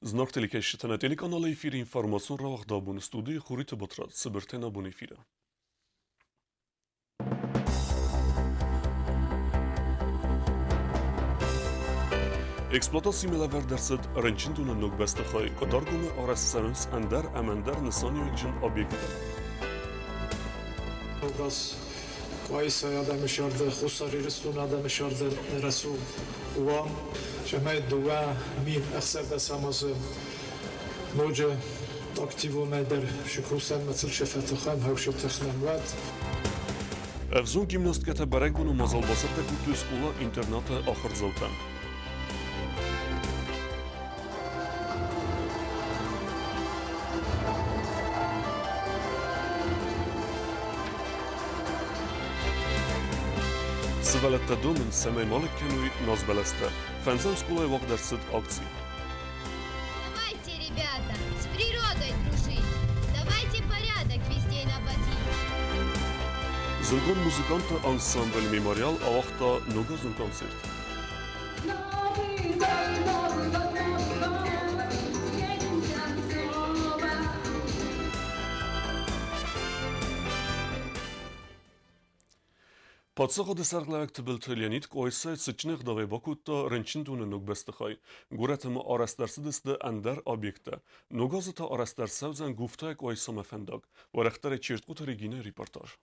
Знак телекешите на телеканала ефир информацион равах дабун студии Хурит Батрат Сибиртена бун эфира. Эксплуатация мелавер дерсет ренчинтуна нук бестахай кадаргуме арасцанс андер амандер нисани векжин объекта. كويس آدم شارده خساری رسون آدم شارده رسول وام جمعیت دوا مین اکثر دست همازه موجه اکتیو مدر شکوسن مثل شفت خم هوشت تخنم ود افزون گیمناستیکت برگون و مزال باسط کتو اسکولا اینترنت آخر زوتن. Сывалетта домен самай малик кенуи назбелесте. Фензам скулай вак дерсет акции. Давайте, ребята, с природой дружить. Давайте порядок везде наводить. Зунгон музыканта ансамбль мемориал авахта ногазун концерт. Պատսաղը դեսարգլայակ տբլթելյանիտ կոյսայ ծիչնեղ դավե բակուտա ռենչինտունը նոգ բեստխայ, գուրատմը արաստարսիդստը անդար օբյեկտը, նոգազıta arastarsauzan գուվտայ կոյսոմ էֆենդակ, վարախտարը չիրտկուտ հրիգինը ռիպորտաժ.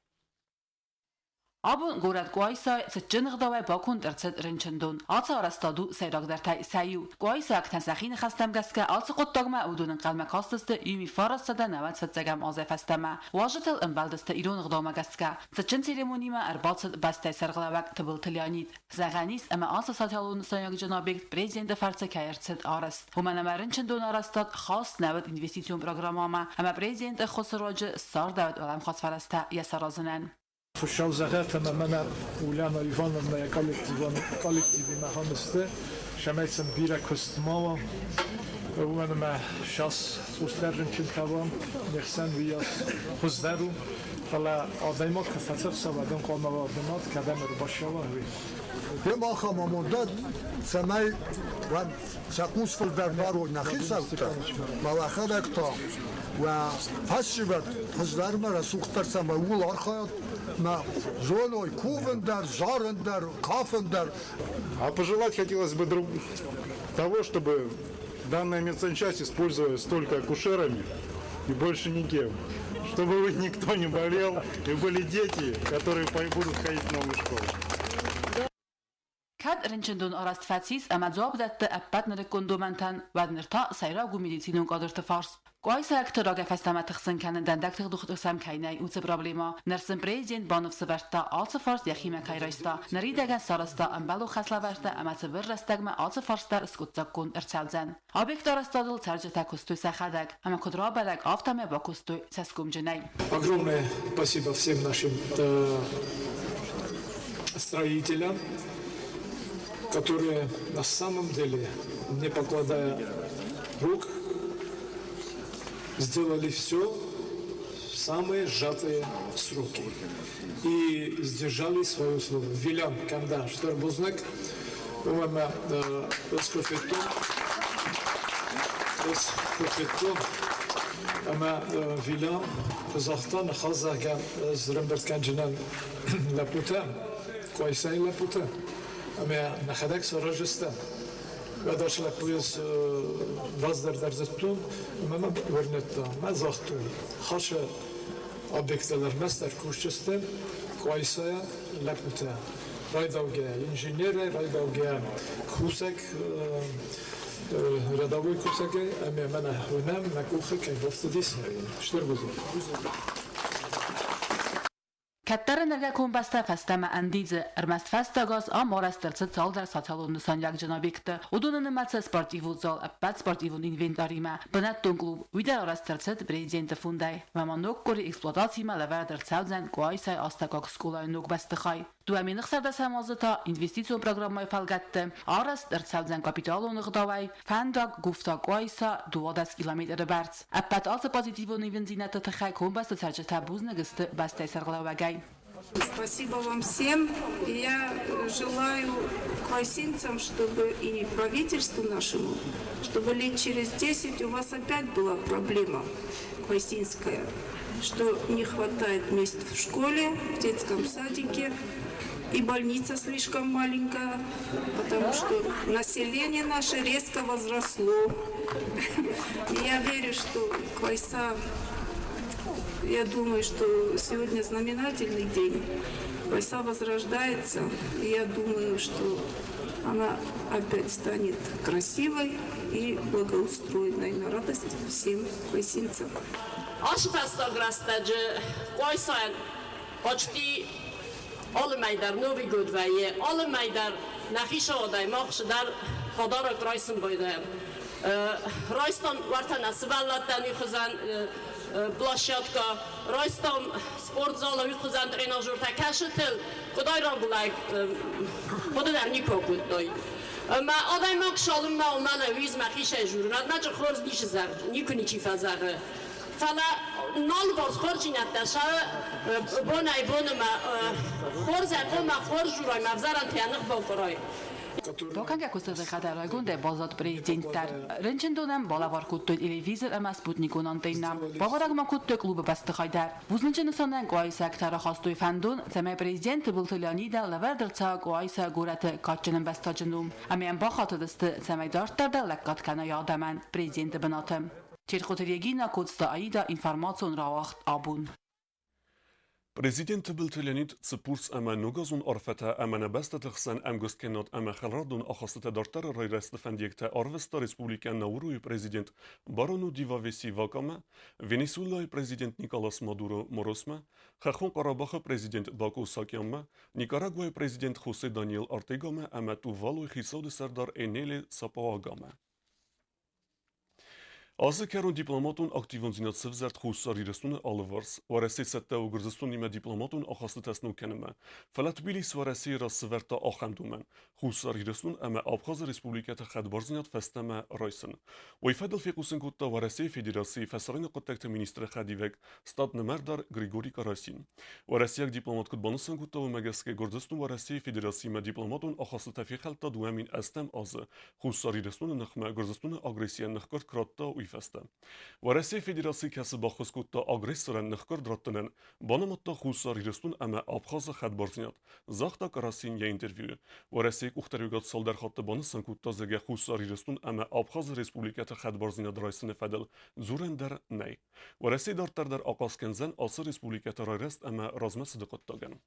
Abun Gorat Guaysa sıçınıq davay bakun derset rençendon. Atsa arastadu seyragdartay sayu. Guaysa aktansaxin xastamgaska atsa qottagma udunun qalma kastısdı ümmi farastada navat sıtsagam azefastama. Wajıtıl ımbaldısdı ironıq davmagaska. Sıçın seremonima erbatsıd bastay sarglavak tıbıltılyanit. Zaganis ama atsa satyalun sanyag canabekt prezidenti farsa kayertsid arast. Humanama rençendon arastad khas navat investisyon programama. Ama prezidenti khosrajı sar davat alam khas farasta yasarazınan. خوشحال زغرت من اولیانا ایوانم یا کالکتیوی مهانسته شمایتم بیره کستما و من شاس توسترن چند توام نخسن ویاس خزدرو حالا آدما که فتح سوادن قانون آدمات کدام رو باشه و به ما خاممونداد سمای و سقوس فل در بارو نخیسه ما آخر اکتا و فشیبت خزدر مرا سوختر سماول آرخایت на зоной Кувендер, Жарендер, Кафендер. А пожелать хотелось бы того, чтобы данная медсанчасть использовалась только акушерами и больше никем. Чтобы никто не болел и были дети, которые будут ходить в новую школу. Kad rençendon arast fatsis ama cevap dattı appat nerekondomentan ve nirta sayragu medicinun qadırtı fars. Qoysa aktoraga fastama tixsin kanından daktiq duxtursam kaynay utsa problema. Nersin prezident banov severta altı fars yaxima kayraysta. Neridagan sarasta ambalu xaslaverta ama sever rastagma altı farstar skutsakkun irtsalzan. Obyekt arastadıl tarjeta kustoy sahadak ama kudra badak автаме бакустоy саскумжинай. Огромное спасибо всем нашим строителям, которые на самом деле, не покладая рук, сделали все в самые сжатые сроки и сдержали свое слово. Вилян, когда Штербузнек, умема скофетон, ама Вилян, Казахстан, Хазаган, Зремберт Канджинан, Лапутан, Куайсай Лапутан, ама Нахадак Саражистан. Ведаш лапуяс ваздер дерзеттун, мама вернетта, мазахтун, хаша объектелер мастер кушчестен, куайсая лапута. Райдауге инженеры, райдауге кусек, рядовой кусек, ами мана хунам, на кухек, востудис, штербузу. Kattaranlarga ko'mbasta fastama andizi irmas fastagos amorastirsi zaldar satalunni sanjak janobekti. Udunini matsa sportivu zal appat sportivu inventarima. Banatton klub vida arastirsi prezidenti funday. Va manok kori eksploatatsiyma lavardir savzan qoaysay astakok skolay nok bastikhay. Duamin xsarda samazita investitsiyon programmay falgatdi. Arastir savzan kapitalon g'davay. Fandag gufta qoaysa 12 kilometr barts. Appat alsa pozitivun invenzinata takhay ko'mbasta sarjata buznagiste bastay sarglavagay. Спасибо вам всем. И я желаю квайсинцам, чтобы и правительству нашему, чтобы лет через 10 у вас опять была проблема квайсинская, что не хватает мест в школе, в детском садике, и больница слишком маленькая, потому что население наше резко возросло. И я верю, что Квайса, я думаю, что сегодня знаменательный день. Квайса возрождается, и я думаю, что она опять станет красивой и благоустроенной на радость всем квайсинцам. Alle mij daar nu weer goed wij, alle mij daar naar Gisho daar mag ze daar hadden kruisen bij daar. Ruistan wordt na Svalata nu gezien, Plasjatka, Ruistan sportzalen nu gezien, trainerjour te kashetel, kudai rambulag, kudai daar niet goed doei. Maar alle mag shalom maar omana wies maar Gisho jour, na je khorz niet zeggen, niet kunnen je zeggen. فلا نال باز خورجی نتشه بونای بونما خورز اقوم خورج جورای مفزران تیانق با برای Балканга кустазы хадарайгун де базат президенттер. Ренчендонам балавар куттуй телевизор ама спутникун антенна. Багарагма куттуй клубы басты хайдар. Бузмынчыны сонан гуайса актара хастуй фандун, цаме президент Бултылянида лавердырца гуайса гураты катчынын бастажынум. Амян бахатыдысты цаме дарттарда лаккаткана ядаман президенті бынатым. Черхотелегина кодста аида информацион равахт абун. Президент Bultelianit цепурс ама нугазун орфета ама набаста тахсан амгост кенот ама халрадун ахастата дартар райраст фандиекта Арвеста Республика Науру президент Барону Дивавеси Вакама, Венесуэла президент Николас Мадуро Моросма, Хахон Карабаха президент Баку Сакямма, Никарагуа президент Хосе Даниэл Артегама ама Тувалу Хисауд Сардар Энеле Сапауагама. Азекерун дипломатун активон зинат севзерт хусари ресуне алварс, вареси сетте у грзестун ниме дипломатун ахасты тесну кенеме. Фалат билис вареси рас северта ахамдумен. Хусари ресун эме Абхаз республиката хадбарзинат фестеме райсен. Вайфедл фекусен кутта вареси федерации фесарин коттекте министр хадивек стат немердар Григорий Карасин. Варесияк дипломат кутбанусен кутта у мегеске грзестун вареси федерации ме дипломатун ахасты тафихелта дуэмин эстем азы. Хусари ресун нахме грзестун агрессия нахкарт кратта فسته. ورسي فدراسي كسب باخوز كوتا أغريسورن نخكر دراتنن بانماتا خوصار هيرستون أما أبخاز خد بارزنيات زاختا كراسين يا انترفيو ورسي اختريوغات سالدر خط بانسن كوتا زگه خوصار هيرستون أما أبخاز ريسبوليكات خد بارزنيات رايسن فدل زورن در ني ورسي دارتر در آقاز کنزن آسر ريسبوليكات رايرست أما رازمه صدقات داغن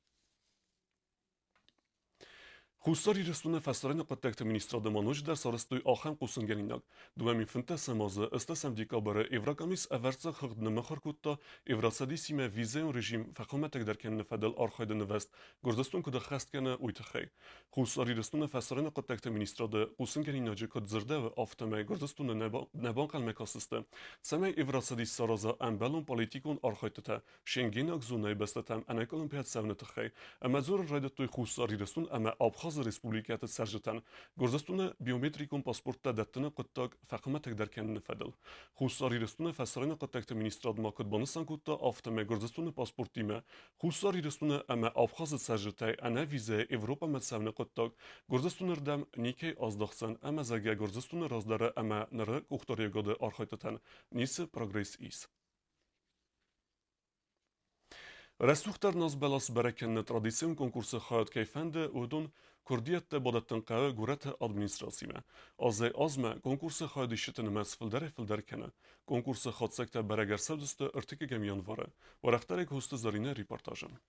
Хусари рестуне фестерен коттекте министра де мануж дар сарстуй ахам кусунгенинак. Дуами финте самазы истасам декабры Еврокомис аверца хырдны махаркутта Евросадисиме визион режим фахометек деркен нефедел архайда невест гордостун куда хасткене уйтахай. Хусари рестуне фестерен коттекте министра де кусунгенинак код зердеве автоме гордостун небанкан мекасисте. Саме Евросадис сараза амбелон политикун архайтата Шенгенак зунай bestатам анек олимпиад савнетахай. Амазур райдатуй хусари рестун ама абхаз республикات سرجتن گرزستون بیومتریکون پاسپورت دادن قطعه فقمت در کن نفدل خوصاری رستون فسرین قطعه مینیستراد ماکد بانسان قطعه آفتم گرزستون پاسپورتی ما خوصاری رستون اما آبخاز سرجتای انا ویزه اروپا متساون قطعه گرزستون ردم نیکی ازدخسن اما زگه گرزستون رازداره اما نره اختاری گاده آرخایتتن نیس پروگریس ایس رسوختر ناز بلاس برکن ترادیسیون کنکورس خواهد کیفنده اودون کردیت بادتن قوه گورت ادمینستراسیمه. از ازمه کنکورس خواهدی شتن فلدر کنه. کنکورس خواهد سکته برگر سودسته ارتک گمیان واره. و رخترک هست زارینه ریپورتاژم.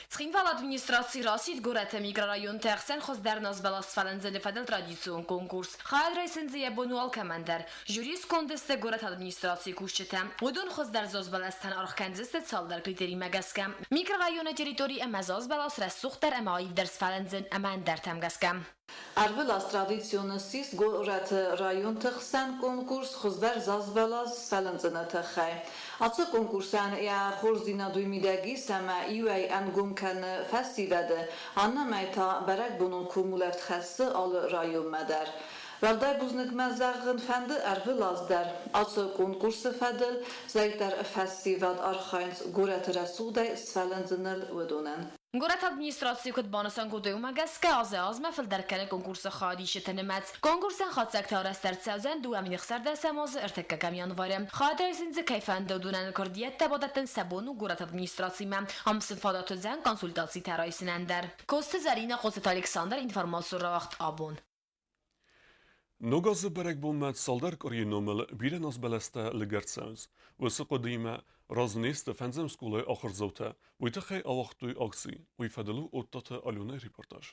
Цхинвал администрации России город микрорайон Техсен хоздернос баласфален зелефадел традицион конкурс. Хайд райсензия бонуал командир. Жюрис кондесте город администрации кушчетем. Удун хоздерзоз баластан архкензесте салдар критерий мегаскам. Микрорайон территории эмазоз балас ресухтер эмаив дерсфалензен эмандер темгаскам. Arvelas tradiționistis gorat rayon tăxsan concurs xozdar zazbelas salanzana tăxay. Atsa concursan ya xozdina duymidagi sama iuay angum kan festivade anna mayta barak bunun kumuleft xassı al rayon madar. Ralday buznik mezagın fendi ervi lazder. Atı konkursu fedil, zayter festival arxayns guret rasuday svelendzinil udonen. Գորաթ ադմինիստրացիի կտբանասան գոտեում ագասկա ազը ֆլդարկանը կոնկուրսը խադիշը տնեմած կոնկուրսան խացակտ հարաստարցազեն դու ամին խսարդա սամոզը երթեկակամ յանվարը խադրեսինձը կայֆան դոդունան կորդիետ տաբոտատն սաբոնու գորաթ ադմինիստրացիի ամսն ֆադատոզան կոնսուլտացի թարայսին անդար Կոստը Զարինա Խոսետ Ալեքսանդր ինֆորմացիո ռաղտ աբոն Նոգազը բերեկբոն մեծ սալդար կորինոմել բիրեն ազբելեստը լգերցանց, վսը կոդիմը ռազնեստը ֆենզեմ սկուլը ախրզոթը, ույտախայ ավախտույ ակցի, ույֆադելու օտտատը ալյոնե ռիպորտաժ։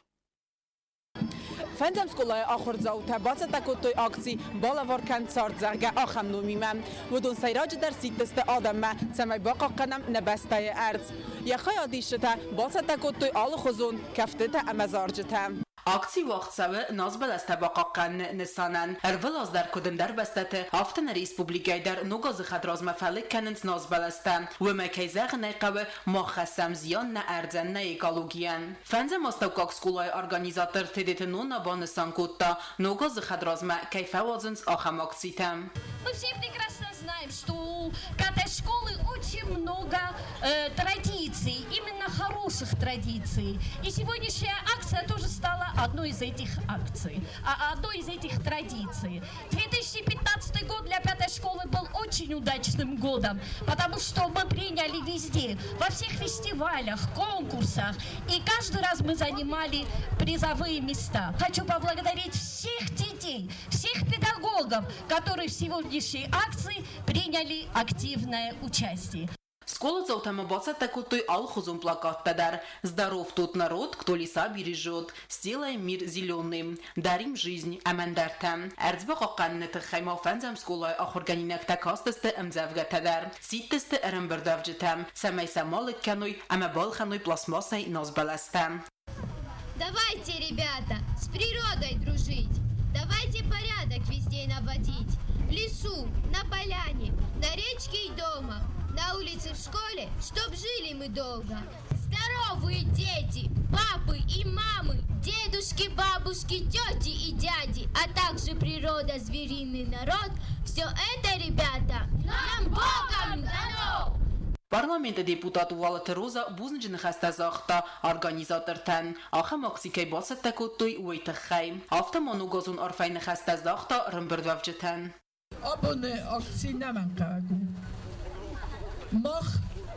Ֆենզեմ սկուլը ախրզոթը, բացատակոտույ ակցի, բալավարքան ծարձարգը ախամ նոմիմը, վդուն սայրաջը դար սիտստը ադամը, ծեմայ բақақանամ նբաստայ әрց, եխայ ադիշըտը, բացատակոտույ ալը խոզուն, կәftետը əməzarcıtə. Akci vaxtsağı nazbeləstə baqaqan nisanan. Ervel azdar kodendar bəstəti haftan Respublikaydar nogazı xadrazma fəlik kənins nazbeləstə. Və məkəyzəq nəqəvə maxəssəm ziyan nə ərzən nə ekologiyan. Fənzə mastavqaq skulay organizator tedeti nona banısan kodda nogazı xadrazma kəyfə vazınc axam akcitəm. Мы все прекрасно знаем, что у пятой школы очень много традиций, именно хороших традиций. И сегодняшняя акция тоже стала одной из этих акций, одной из этих традиций. 2015 год для пятой школы был очень удачным годом, потому что мы приняли везде, во всех фестивалях, конкурсах, и каждый раз мы занимали призовые места. Хочу поблагодарить всех детей, всех педагогов, которые в сегодняшней акции приняли активное участие. Школа заутама бацатакутуй алхузум плакаттадар. Здоров тот народ, кто леса бережет. Сделаем мир зеленым. Дарим жизнь амандартам. Эрцбақаққанны тыхайма фэнзам школай ахорганинак такастысты амзавгатадар. Ситтысты арамбардавжитам. Самайса малыккануй, ама балхануй пластмассай назбаластам. Давайте, ребята, с природой дружить. Давайте порядок везде наводить. В лесу, на поляне, на речке и дома. На улице, в школе, чтоб жили мы долго. Здоровые дети, папы и мамы, дедушки, бабушки, тети и дяди, а также природа, звериный народ. Все это, ребята, нам Богом дано! Parlamentă deputatul Valete Roza buznicini xəstəzaxta organizatortan axam aksikay basattakottoy uytxay. Hafta manugazun arfayni xəstəzaxta rımbırdvavcıtan. Abone aktsine men qavgu. Mach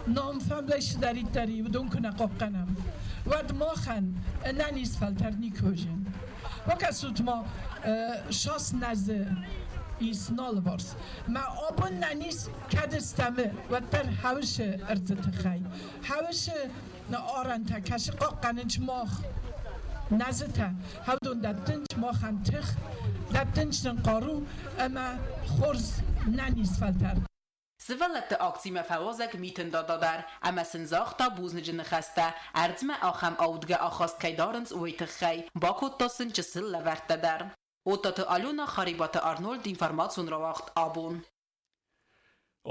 nam famleş daritari و دون کنه قاقنم ود ماخن ننیز فلترنی کجن وکسوت ما شاس نزه İsnal vars. Ma abun nanis kadistame ve ter havşe erzet xay. Havşe na aranta kaşı qaqanınç mah. Nazeta havdun datınç mahan tıx. Datınçın qaru ama xorz nanis falter. Sivallette akcime fawazek miten dadadar, ama sinzaxta buznicini xəstə, ərzmə axam audga axast kaydarınc uytxay, bakottasın çısıl levertedar. Otatı Alona Xaribatı Arnold informatsiyon ravaxt abun.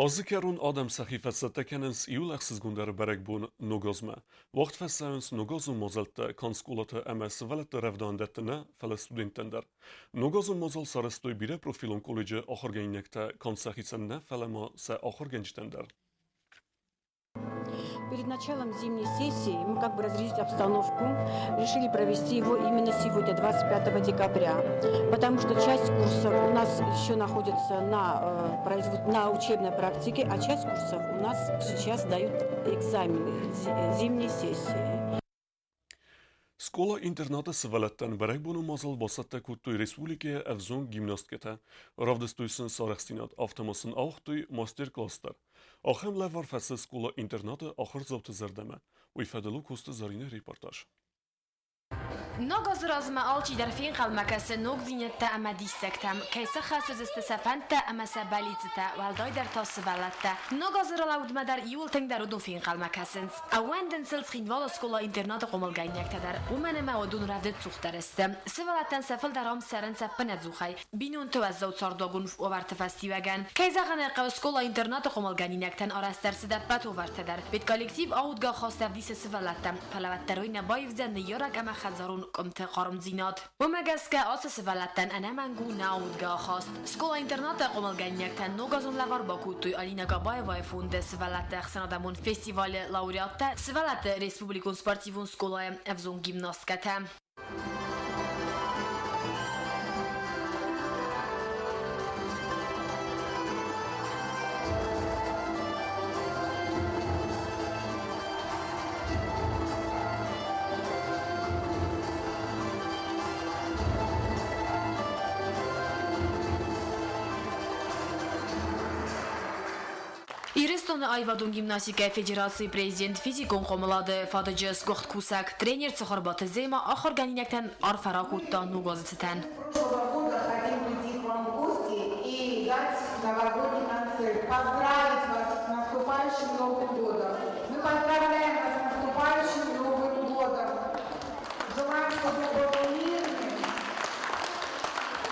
Azıkerun adam sahifəsə təkənins iuləxsiz gündəri bərəkbun nogazma. Vaxt fəssəuns nogazun mozeltə kanskulatı əməsi vələtdə rəvdandəttinə fələ studentəndər. Nogazun mozel sarıstoy birə profilon kolleji axırgəynəkdə kansahitsənə fələma sə axırgəncdəndər. Перед началом зимней сессии мы как бы разрядить обстановку, решили провести его именно сегодня, 25 декабря, потому что часть курсов у нас еще находится на учебной практике, а часть курсов у нас сейчас дают экзамены зимней сессии. Skola internatı sıvələttən bərəkbunu mazal basatda kuttuy Respublikaya əvzun gimnastkətə, ravdəstuysun sarəxstinat avtamasın ağıqtuy master-klasslar. Axəm ləvar fəsə skola internatı axır zavtı zərdəmə. Uyfədəlu kostu zarine reportaj. نوغز رازما آلچی در فین قلمکس نوگ زینتا اما دیستکتم کیسا خاصز استسفنتا اما سبالیتتا والدای در تاس ولدتا نوغز رلاود مدر یول تنگ در دو فین قلمکسنس اوندن سلس خینوال سکولا اینترنات قومل گاینیکتا در ومن ما ودون رفت سوخترستم سولتن سفل درام سرن سپن زوخای بینون تو از زود سارداگون اوورت فستیوگن کیسا غنقه سکولا اینترنات قومل گاینیکتن آرستر سدپت اوورت در بیت کالکتیو آودگاه خواست دیس سولتم فلوت دروی نبایف زن یارک اما خزارون قمت قارم زينات ومجاسكا أساس فلتن أنا منجو ناود خاست سكولا إنترنت قوم الجنيكتن نوغازون لغار باكوتوي ألينا جابايفا فوند سفلت خسنادمون فيستيفال لاوريات سفلت ريسبوبليكون سبارتيفون سكولا أفزون جيمناستكتا Ирестон Айвадун гимнастика федерации президент физикон қомылады Фадыжыз Гоқт Кусак тренер Цухарбаты Зема ахыр ганинектен арфаракутта нугазыцетен. Хотим прийти к вам в гости и дать новогодний концерт. Поздравить вас с наступающим Новым годом. Мы поздравляем вас с наступающим Новым годом. Желаем, чтобы он был мирным.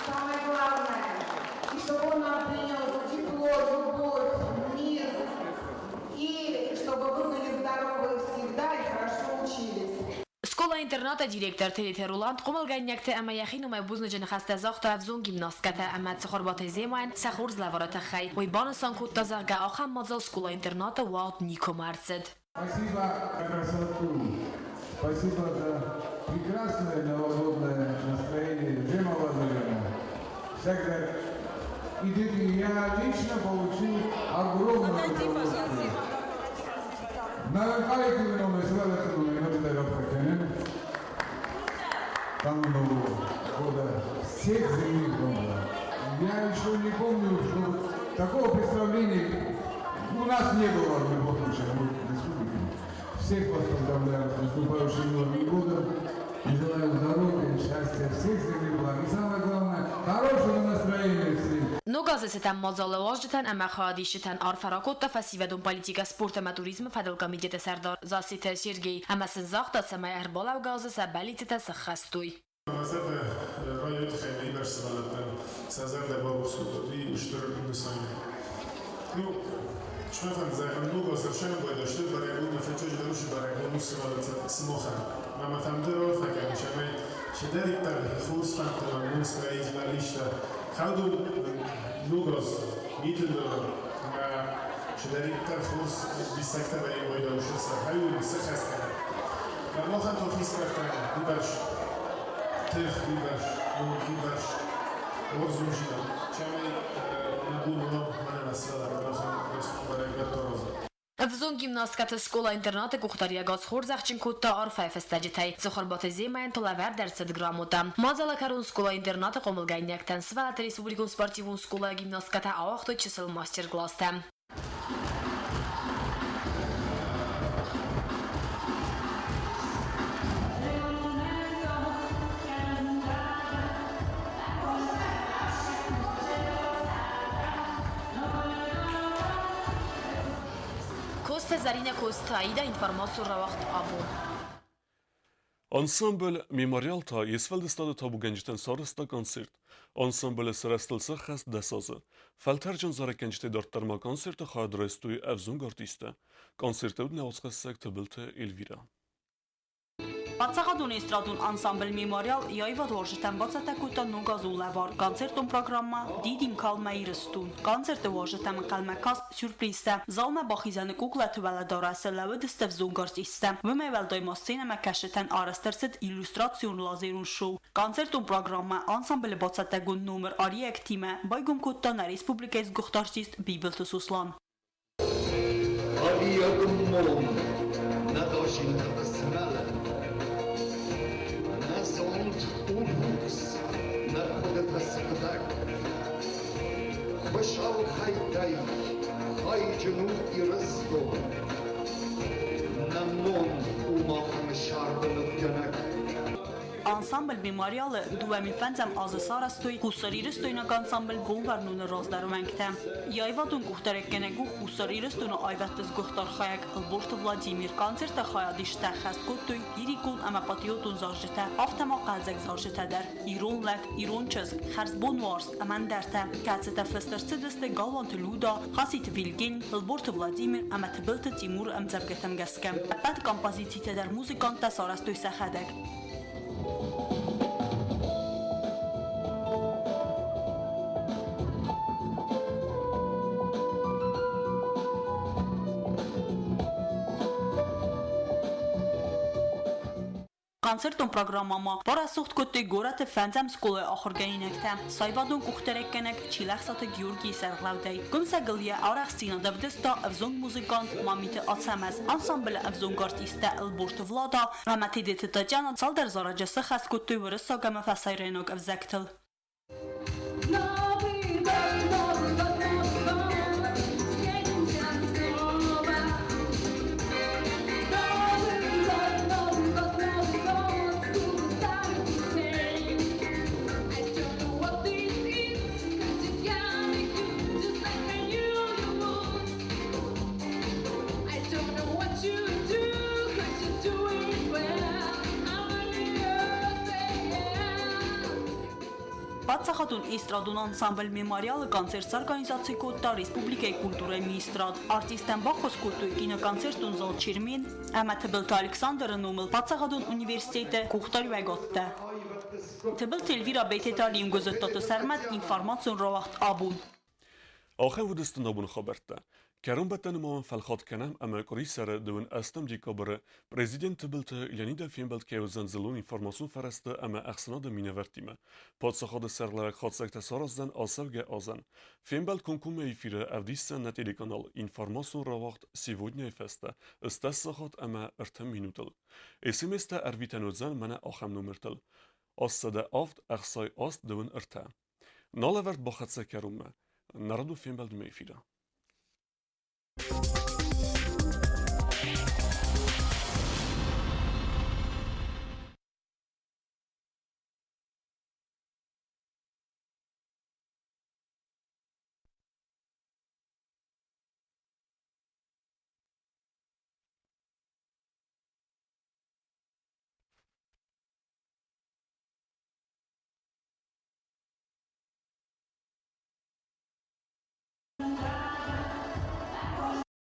Самое главное, и чтобы он нам принял тепло, любовь, мир. И чтобы вы были здоровы всегда и хорошо учились. Скола интерната директор Телите Руланд قومل ганьякте ама яхин ума бузна жен хасте захта авзун гимнастката ама цхорбаты земайн сахур злаварата хай ой банасан кут тазага ахам мазал скола интерната ваут нико марцет. Спасибо за красоту. Спасибо за прекрасное новогодное настроение. Зема Владимировна. Всегда идите, я лично получил огромное удовольствие. Наверное, мы связаны там Нового года всех земных домов. Я еще не помню, что такого представления у нас не было в любом случае в республике. Всех вас поздравляю с наступающим Новым годом. И желаю здоровья, счастья, всех земных благ. И самое главное, хорошего настроения всем. Нугазыцетен мазалы важдетен ама хаадишетен арфаракотта фасиведун политика спорта ма туризм федел комитета сардар засите Сергей ама сензахта самай арбалав газы сабалитета сахастуй. Mazada rayot xeyli bersivalattan sazarda babuskutovi ushtirib sani. Ну, что там за много совершенно было, что барагу на фичоч дорожи барагу мусивалат смоха. Мама там дорога такая, что дарит так хурс фантом муска из малишта. Хауду нугос митл что дарит так хурс бисакта барагу да ушаса. Хаю сахаска. Мама то фиската, дубаш. Тех дубаш, дубаш. Орзунжина. Чамай нагуно Авзон гимнастиката скола интерната кухтария газ хорзахчин кутта арфай фестаджитай цухарбаты земайн толавер дерсет грамота мазала карун скола интерната комылгайняктан свалат республикун спортивун скола гимнастиката аахты чисел мастер-класста. Зарина Коста, Аида, информацию Равахт Абу. Ансамбль Мемориал та есфелд стаdı tabu gencten sarısta konsert. Ансамбль sırastılsa xast desazı. Feltercan zarek gencte darttarma konserte xadrestuy evzung artiste. Konserte ud neotsxessek tıbılte Elvira. Բացախադուն էստրադուն անսամբլ մեմորիալ Իայվա դորժտան բացատակուտա նուգազու լավար կոնցերտուն պրոգրամմա դիդիմ կալմայի ռստուն կոնցերտը վոժտան կալմակաս սյուրպրիստը զալմա բախիզանը կուկլա թվալադորասը լավը դստև զունգարտիստը վմեվել դոյմոսցինը մակաշտան արաստերսետ իլյուստրացիոն լազերուն շոու կոնցերտուն պրոգրամմա անսամբլը բացատակուն նումր արի ակտիմը բայգում կուտտանա ռեսպուբլիկայից գուխտարչիստ Բիբլտը Սուսլան Башал хайтай, хайджину и Ростов. На мон умахам шарбанов янак. Անսամբլ մեմորիալը դուվեմիֆենցամ ազասարաստույ հուսարիրստույնակ անսամբլ գոնվարնունը ռոզդարումենքտե Իայվատուն կուխտարեկենեգու հուսարիրստույնը այվատыз գուխտարխայակ Ալբորտը Վլադիմիր կոնցերտը խայադիշտե խաստկոտույ իրիկուն ամապատիոտուն զարժետե ավտամա qalzək զարժետədər իրոն լək, իրոն չզկ, խարզբոն վարս, ամանդərտə կացետə ֆստրցիդստե գալվանտը լուդա, խասիտ վիլգին, Ալբորտը Վլադիմիր ամətբıltը Տիմուր ամձավգետəm գասկեմ Պատ կամպազիցիտədər մուզիկանտա սարաստույ սəxədək Konsertun programmama barasucht kote gorate fenzem skole achorgainekte. Sayvadun kuchterekkenek çileksatı Georgi Serglavdey. Gumsagılya araxsina davdesta avzong muzikant mamite atsamaz. Ensemble avzong artiste Elbort Vlada. Ramatidete Tatjana salder zarajası xas kote vırısa gama fasayrenok avzektil. Բացախատուն Իստրադուն անսամբլ մեմարիալը կոնցերտ օրգանիզացիա կոտա Ռեսպուբլիկայի կուլտուրայի մինիստրատ արտիստան բախոս կուլտուրի կինոկոնցերտուն զալչիրմին Ամաթբելտ Ալեքսանդրը նոմել Բացախատուն ունիվերսիտետը կուղտարի վայգոտտը Թբել Տելվիրա Բեյթետալիում գոզոտտը սարմատ ինֆորմացիոն ռովախտ աբուն آخر ودست نبون خبرته. کرم بتن ما فلخات کنم اما کاری سر دون استم دیکابر پرزیدنت تبلت یعنی فیلم بلد که زنزلون اینفورماسیون فرسته اما اخسناد مینورتیمه. پادسخاد سرلک خاطسکت سارزدن آسفگ آزن. فیلم بلد کنکوم ایفیره افدیستن نتیلی کانال اینفورماسیون را وقت سیودنی فسته. استسخات اما ارتم مینوتل. اسمست ارویتنوزن من آخم نمرتل. آسده آفت اخسای آست دون ارته. نالورد باخدسه کرومه. Narodu film bald meifira.